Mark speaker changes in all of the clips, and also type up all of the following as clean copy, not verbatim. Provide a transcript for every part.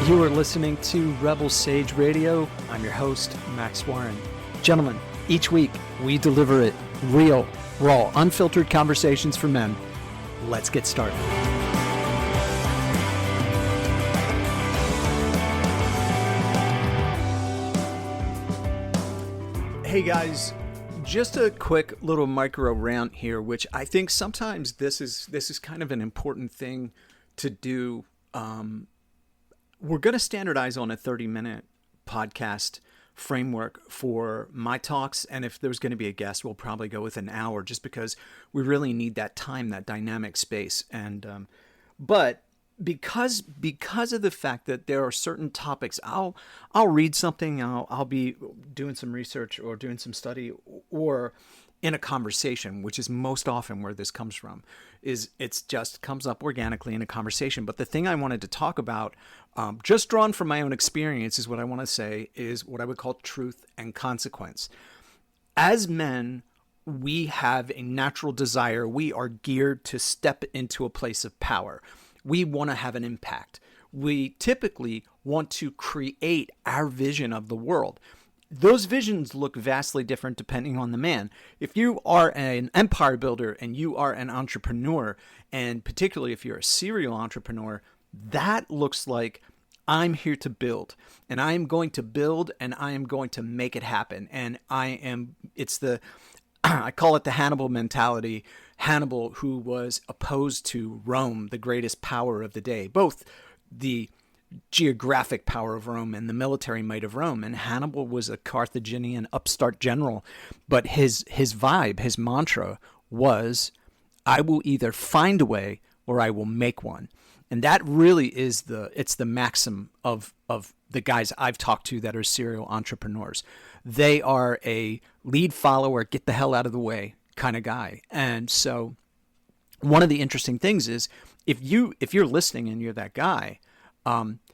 Speaker 1: You are listening to Rebel Sage Radio. I'm your host, Max Warren. Gentlemen, each week we deliver it real, raw, unfiltered conversations for men. Let's get started. Hey guys, just a quick little micro rant here, which I think sometimes this is kind of an important thing to do. We're going to standardize on a 30-minute podcast framework for my talks, and if there's going to be a guest, we'll probably go with an hour, just because we really need that time, that dynamic space. And but because of the fact that there are certain topics, I'll read something, I'll be doing some research or doing some study, or in a conversation, which is most often where this comes from, is it's just comes up organically in a conversation. But the thing I wanted to talk about, just drawn from my own experience, is what I want to say is what I would call truth and consequence. As men, we have a natural desire. We are geared to step into a place of power. We want to have an impact. We typically want to create our vision of the world. Those visions look vastly different depending on the man. If you are an empire builder and you are an entrepreneur, and particularly if you're a serial entrepreneur, that looks like I'm here to build, and I am going to build, and I am going to make it happen. And I call it the Hannibal mentality. Hannibal, who was opposed to Rome, the greatest power of the day, both the geographic power of Rome and the military might of Rome. And Hannibal was a Carthaginian upstart general, but his vibe, his mantra was, I will either find a way or I will make one. And that really is it's the maxim of the guys I've talked to that are serial entrepreneurs. They are a lead follower, get the hell out of the way kind of guy. And so one of the interesting things is if you're listening and you're that guy,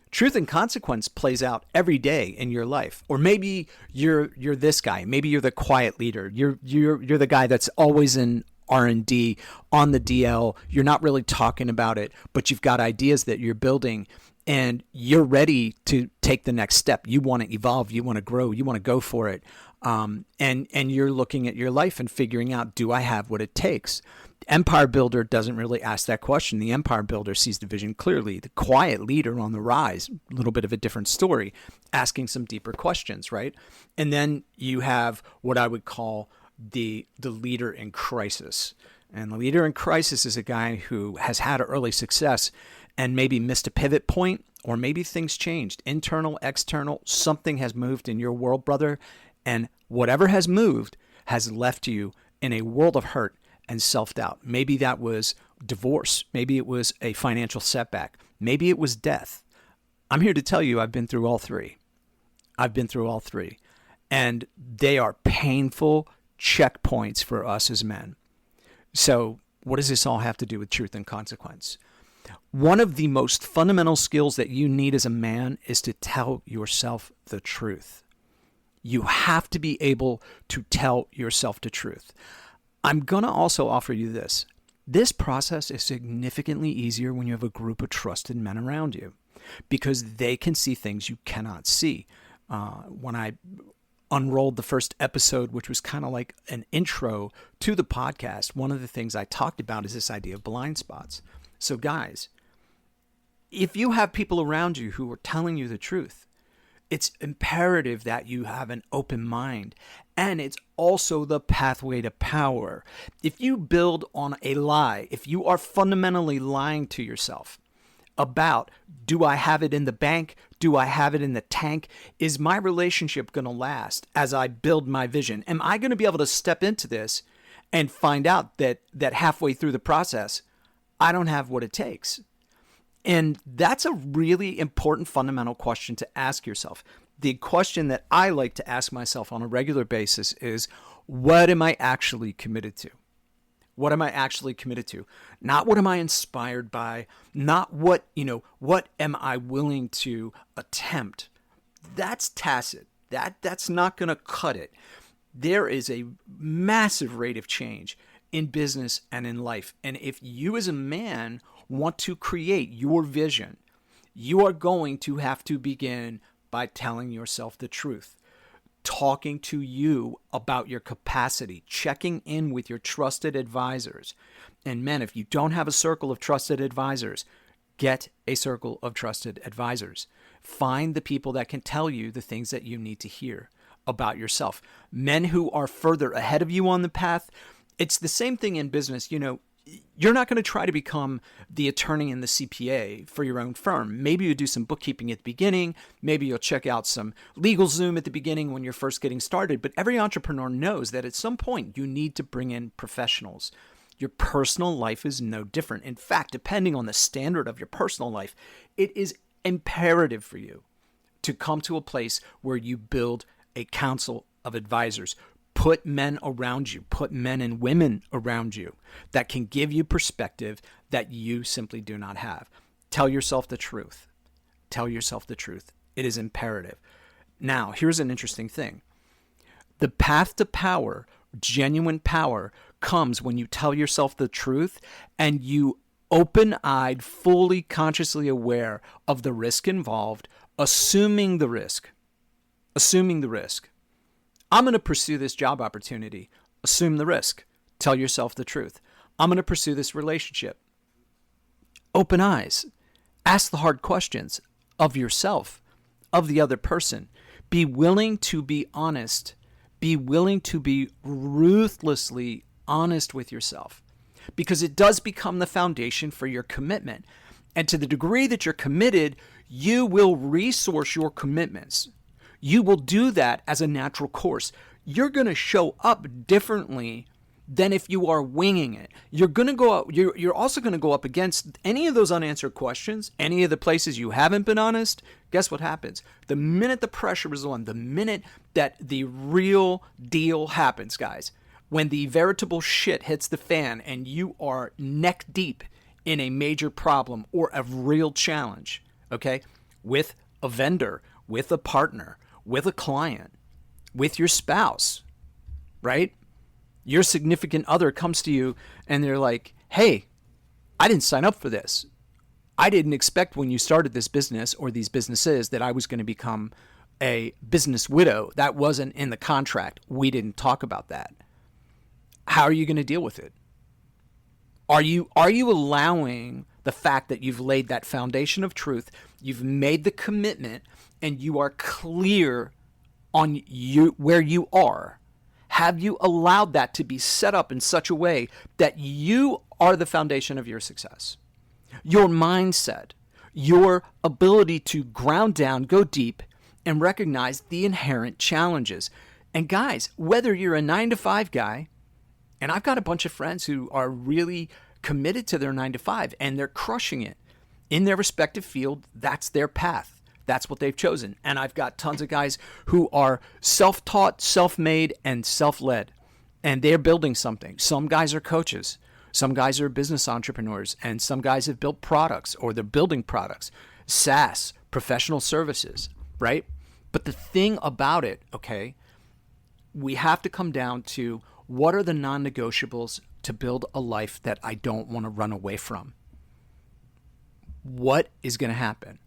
Speaker 1: truth and consequence plays out every day in your life. Or maybe you're this guy. Maybe you're the quiet leader. You're the guy that's always in R&D, on the DL. You're not really talking about it, but you've got ideas that you're building, and you're ready to take the next step. You want to evolve. You want to grow. You want to go for it. And you're looking at your life and figuring out, do I have what it takes? Empire builder doesn't really ask that question. The empire builder sees the vision clearly. The quiet leader on the rise, a little bit of a different story, asking some deeper questions, right? And then you have what I would call the leader in crisis. And the leader in crisis is a guy who has had early success and maybe missed a pivot point, or maybe things changed, internal, external, something has moved in your world, brother. And whatever has moved has left you in a world of hurt and self-doubt. Maybe that was divorce. Maybe it was a financial setback. Maybe it was death. I'm here to tell you I've been through all three. And they are painful checkpoints for us as men. So what does this all have to do with truth and consequence? One of the most fundamental skills that you need as a man is to tell yourself the truth. You have to be able to tell yourself the truth. I'm going to also offer you this. This process is significantly easier when you have a group of trusted men around you, because they can see things you cannot see. When I unrolled the first episode, which was kind of like an intro to the podcast, one of the things I talked about is this idea of blind spots. So guys, if you have people around you who are telling you the truth, it's imperative that you have an open mind, and it's also the pathway to power. If you build on a lie, if you are fundamentally lying to yourself about, do I have it in the bank? Do I have it in the tank? Is my relationship going to last as I build my vision? Am I going to be able to step into this and find out that halfway through the process, I don't have what it takes? And that's a really important fundamental question to ask yourself. The question that I like to ask myself on a regular basis is, what am I actually committed to? What am I actually committed to? Not what am I inspired by, not what am I willing to attempt? That's tacit. That's not going to cut it. There is a massive rate of change in business and in life. And if you as a man want to create your vision, you are going to have to begin by telling yourself the truth, talking to you about your capacity, checking in with your trusted advisors. And men, if you don't have a circle of trusted advisors, get a circle of trusted advisors. Find the people that can tell you the things that you need to hear about yourself. Men who are further ahead of you on the path, it's the same thing in business. You're not going to try to become the attorney and the CPA for your own firm. Maybe you do some bookkeeping at the beginning. Maybe you'll check out some LegalZoom at the beginning when you're first getting started. But every entrepreneur knows that at some point you need to bring in professionals. Your personal life is no different. In fact, depending on the standard of your personal life, it is imperative for you to come to a place where you build a council of advisors. Put men around you, put men and women around you that can give you perspective that you simply do not have. Tell yourself the truth. Tell yourself the truth. It is imperative. Now, here's an interesting thing. The path to power, genuine power, comes when you tell yourself the truth and you open-eyed, fully consciously aware of the risk involved, assuming the risk. I'm going to pursue this job opportunity. Assume the risk. Tell yourself the truth. I'm going to pursue this relationship. Open eyes. Ask the hard questions of yourself, of the other person. Be willing to be honest. Be willing to be ruthlessly honest with yourself, because it does become the foundation for your commitment. And to the degree that you're committed, you will resource your commitments. You will do that as a natural course. You're going to show up differently than if you are winging it. You're going to go up, you're also going to go up against any of those unanswered questions, any of the places you haven't been honest. Guess what happens? The minute the pressure is on, the minute that the real deal happens, guys, when the veritable shit hits the fan and you are neck deep in a major problem or a real challenge, okay, with a vendor, with a partner, with a client, with your spouse, right? Your significant other comes to you and they're like, hey, I didn't sign up for this. I didn't expect when you started this business or these businesses that I was going to become a business widow. That wasn't in the contract. We didn't talk about that. How are you going to deal with it? Are you allowing the fact that you've laid that foundation of truth, you've made the commitment, and you are clear on where you are? Have you allowed that to be set up in such a way that you are the foundation of your success? Your mindset, your ability to ground down, go deep, and recognize the inherent challenges. And guys, whether you're a 9-to-5 guy, and I've got a bunch of friends who are really committed to their 9-to-5 and they're crushing it in their respective field. That's their path. That's what they've chosen. And I've got tons of guys who are self-taught, self-made, and self-led, and they're building something. Some guys are coaches. Some guys are business entrepreneurs, and some guys have built products or they're building products, SaaS, professional services, right? But the thing about it, okay, we have to come down to what are the non-negotiables to build a life that I don't want to run away from? What is going to happen?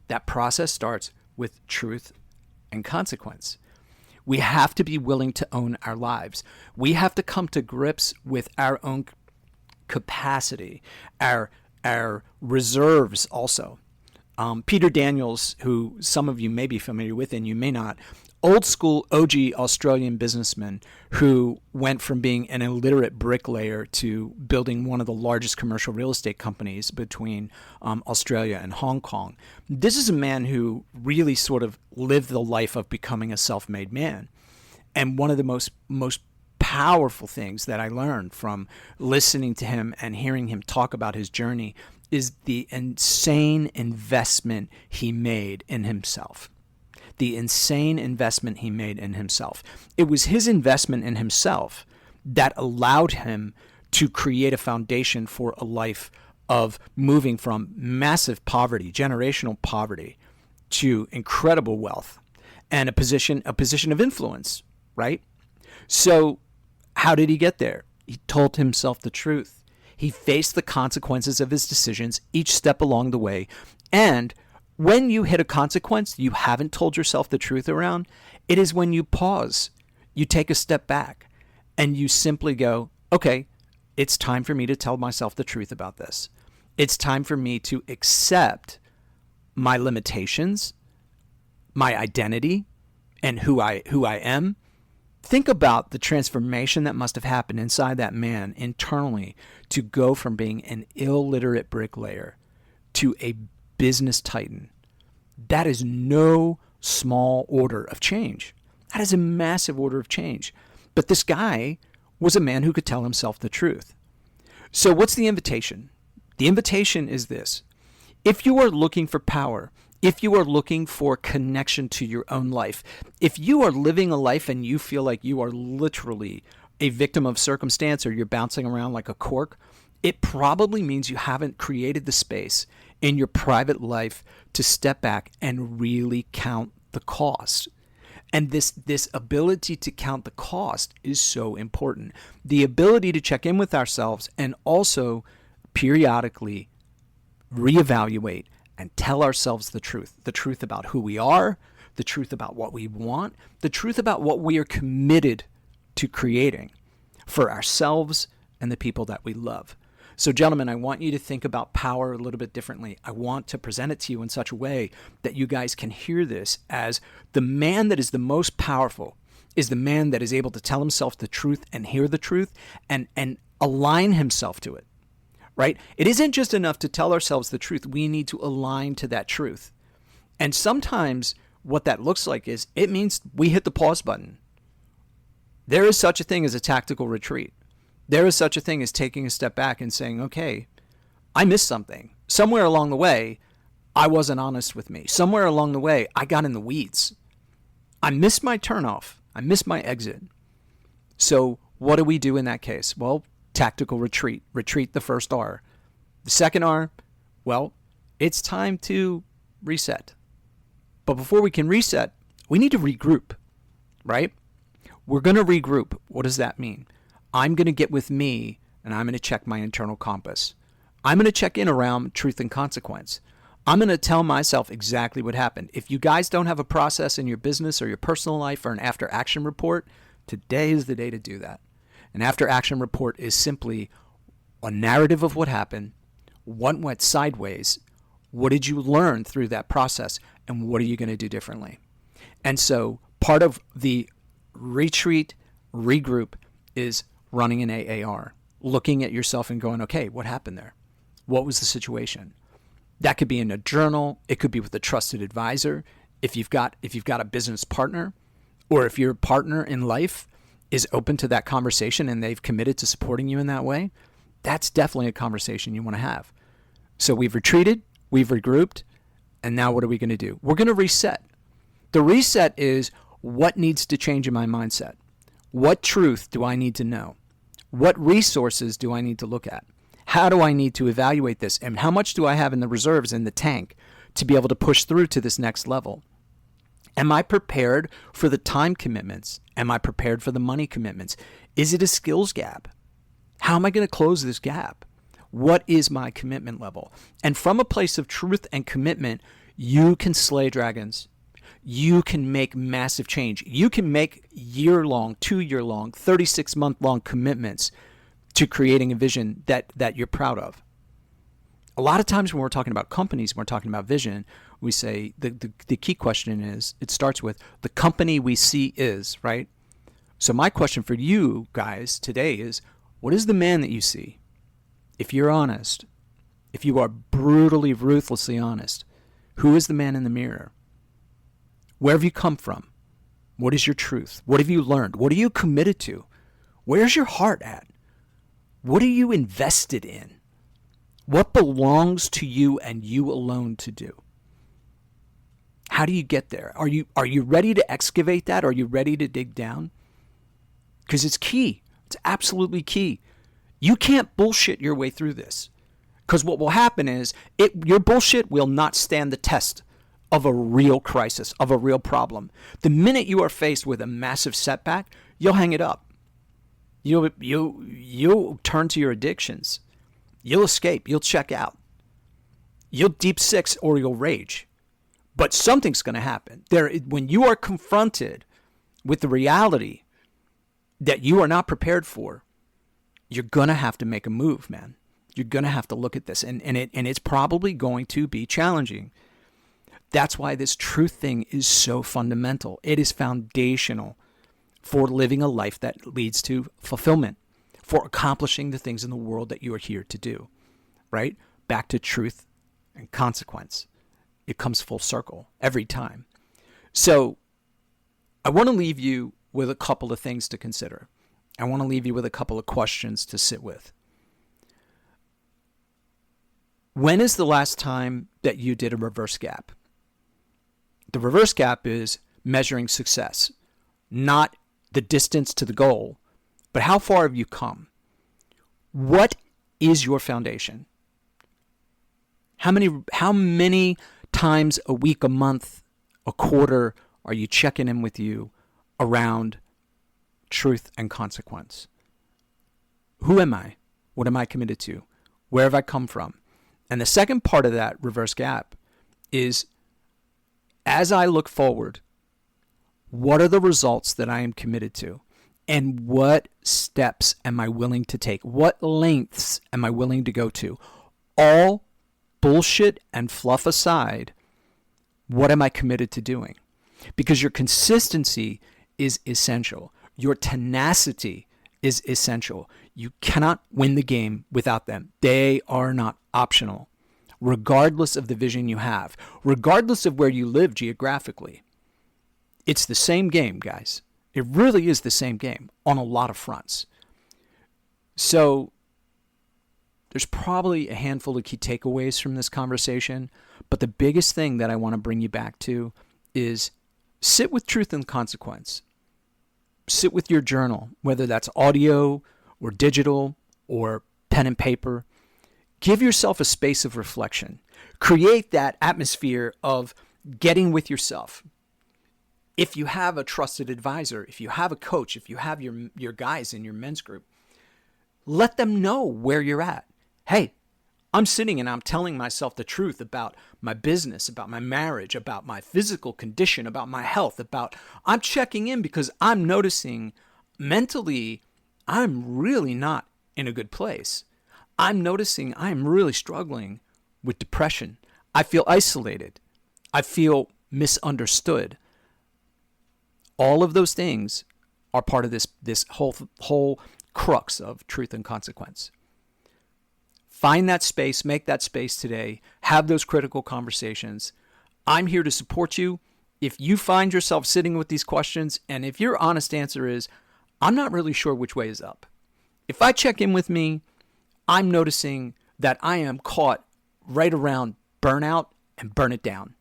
Speaker 1: That process starts with truth and consequence. We have to be willing to own our lives. We have to come to grips with our own capacity, our reserves also. Peter Daniels, who some of you may be familiar with and you may not, old school OG Australian businessman who went from being an illiterate bricklayer to building one of the largest commercial real estate companies between Australia and Hong Kong. This is a man who really sort of lived the life of becoming a self-made man. And one of the most powerful things that I learned from listening to him and hearing him talk about his journey is the insane investment he made in himself. The insane investment he made in himself. It was his investment in himself that allowed him to create a foundation for a life of moving from massive poverty, generational poverty, to incredible wealth and a position of influence, right? So how did he get there? He told himself the truth. He faced the consequences of his decisions each step along the way, and When you hit a consequence you haven't told yourself the truth around, it is when you pause, you take a step back, and you simply go, okay, it's time for me to tell myself the truth about this. It's time for me to accept my limitations, my identity, and who I am. Think about the transformation that must have happened inside that man internally to go from being an illiterate bricklayer to a business titan. That is no small order of change. That is a massive order of change. But this guy was a man who could tell himself the truth. So what's the invitation? The invitation is this. If you are looking for power, if you are looking for connection to your own life, if you are living a life and you feel like you are literally a victim of circumstance or you're bouncing around like a cork, it probably means you haven't created the space in your private life to step back and really count the cost. And this ability to count the cost is so important. The ability to check in with ourselves and also periodically reevaluate and tell ourselves the truth about who we are, the truth about what we want, the truth about what we are committed to creating for ourselves and the people that we love. So gentlemen, I want you to think about power a little bit differently. I want to present it to you in such a way that you guys can hear this as the man that is the most powerful is the man that is able to tell himself the truth and hear the truth and align himself to it, right? It isn't just enough to tell ourselves the truth. We need to align to that truth. And sometimes what that looks like is it means we hit the pause button. There is such a thing as a tactical retreat. There is such a thing as taking a step back and saying, okay, I missed something. Somewhere along the way, I wasn't honest with me. Somewhere along the way, I got in the weeds. I missed my turnoff. I missed my exit. So what do we do in that case? Well, tactical retreat. Retreat the first R. The second R, well, it's time to reset. But before we can reset, we need to regroup, right? We're going to regroup. What does that mean? I'm going to get with me and I'm going to check my internal compass. I'm going to check in around truth and consequence. I'm going to tell myself exactly what happened. If you guys don't have a process in your business or your personal life or an after action report, today is the day to do that. An after action report is simply a narrative of what happened, what went sideways, what did you learn through that process, and what are you going to do differently? And so part of the retreat, regroup is running an AAR, looking at yourself and going, okay, what happened there? What was the situation? That could be in a journal. It could be with a trusted advisor. If you've got a business partner, or if your partner in life is open to that conversation and they've committed to supporting you in that way, that's definitely a conversation you want to have. So we've retreated, we've regrouped, and now what are we going to do? We're going to reset. The reset is what needs to change in my mindset. What truth do I need to know? What resources do I need to look at? How do I need to evaluate this? And how much do I have in the reserves in the tank to be able to push through to this next level? Am I prepared for the time commitments? Am I prepared for the money commitments? Is it a skills gap? How am I going to close this gap? What is my commitment level? And from a place of truth and commitment, you can slay dragons. You can make massive change. You can make year-long, 2-year-long, 36-month-long commitments to creating a vision that you're proud of. A lot of times when we're talking about companies, when we're talking about vision, we say the key question is, it starts with the company we see is, right? So my question for you guys today is, what is the man that you see? If you're honest, if you are brutally, ruthlessly honest, who is the man in the mirror? Where have you come from? What is your truth? What have you learned? What are you committed to? Where's your heart at? What are you invested in? What belongs to you and you alone to do? How do you get there? Are you ready to excavate that? Are you ready to dig down? Because it's key. It's absolutely key. You can't bullshit your way through this. Because what will happen is your bullshit will not stand the test of a real crisis, of a real problem. The minute you are faced with a massive setback, you'll hang it up. You'll turn to your addictions. You'll escape. You'll check out. You'll deep six or you'll rage. but something's going to happen. When you are confronted with the reality that you are not prepared for, you're going to have to make a move, man. You're going to have to look at this, and it's probably going to be challenging. That's why this truth thing is so fundamental. It is foundational for living a life that leads to fulfillment, for accomplishing the things in the world that you are here to do, right? Back to truth and consequence. It comes full circle every time. So I want to leave you with a couple of things to consider. I want to leave you with a couple of questions to sit with. When is the last time that you did a reverse gap? The reverse gap is measuring success, not the distance to the goal, but how far have you come? What is your foundation? How many times a week, a month, a quarter are you checking in with you around truth and consequence? Who am I? What am I committed to? Where have I come from? And the second part of that reverse gap is, as I look forward, what are the results that I am committed to? And what steps am I willing to take? What lengths am I willing to go to? All bullshit and fluff aside, what am I committed to doing? Because your consistency is essential. Your tenacity is essential. You cannot win the game without them. They are not optional, regardless of the vision you have, regardless of where you live geographically. It's the same game, guys. It really is the same game on a lot of fronts. So there's probably a handful of key takeaways from this conversation, but the biggest thing that I want to bring you back to is sit with truth and consequence. Sit with your journal, whether that's audio or digital or pen and paper. Give yourself a space of reflection. Create that atmosphere of getting with yourself. If you have a trusted advisor, if you have a coach, if you have your guys in your men's group, let them know where you're at. Hey, I'm sitting and I'm telling myself the truth about my business, about my marriage, about my physical condition, about my health, I'm checking in because I'm noticing mentally I'm really not in a good place. I'm noticing I'm really struggling with depression. I feel isolated. I feel misunderstood. All of those things are part of this whole crux of truth and consequence. Find that space, make that space today, have those critical conversations. I'm here to support you. If you find yourself sitting with these questions, and if your honest answer is, I'm not really sure which way is up. If I check in with me, I'm noticing that I am caught right around burnout and burn it down.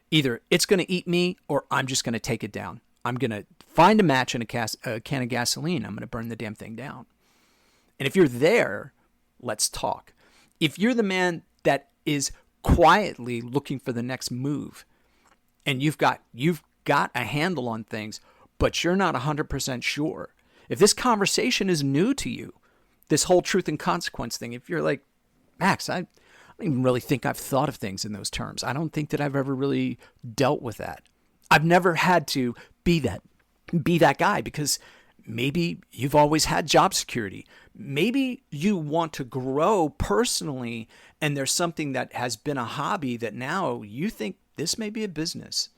Speaker 1: Either it's going to eat me or I'm just going to take it down. I'm going to find a match and a can of gasoline. I'm going to burn the damn thing down. And if you're there, let's talk. If you're the man that is quietly looking for the next move and you've got a handle on things, but you're not 100% sure, if this conversation is new to you, this whole truth and consequence thing, if you're like, Max, I don't even really think I've thought of things in those terms. I don't think that I've ever really dealt with that. I've never had to be that guy because maybe you've always had job security. Maybe you want to grow personally and there's something that has been a hobby that now you think this may be a business.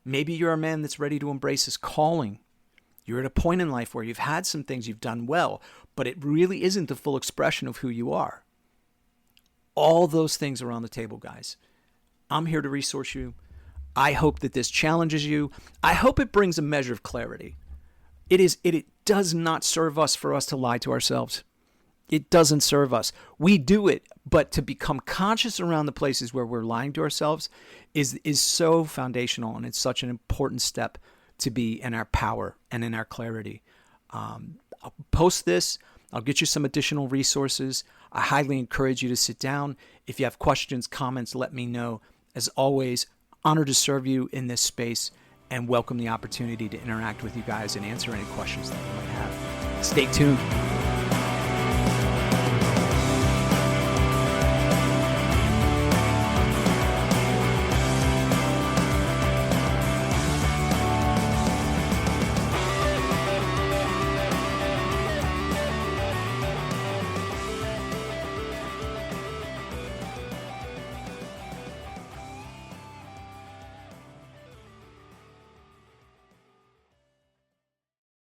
Speaker 1: Maybe you're a man that's ready to embrace his calling. You're at a point in life where you've had some things you've done well, but it really isn't the full expression of who you are. All those things are on the table, guys. I'm here to resource you. I hope that this challenges you. I hope it brings a measure of clarity. It does not serve us for us to lie to ourselves. It doesn't serve us. We do it, but to become conscious around the places where we're lying to ourselves is so foundational, and it's such an important step to be in our power and in our clarity. I'll post this. I'll get you some additional resources. I highly encourage you to sit down. If you have questions, comments, let me know. As always, honored to serve you in this space and welcome the opportunity to interact with you guys and answer any questions that you might have. Stay tuned.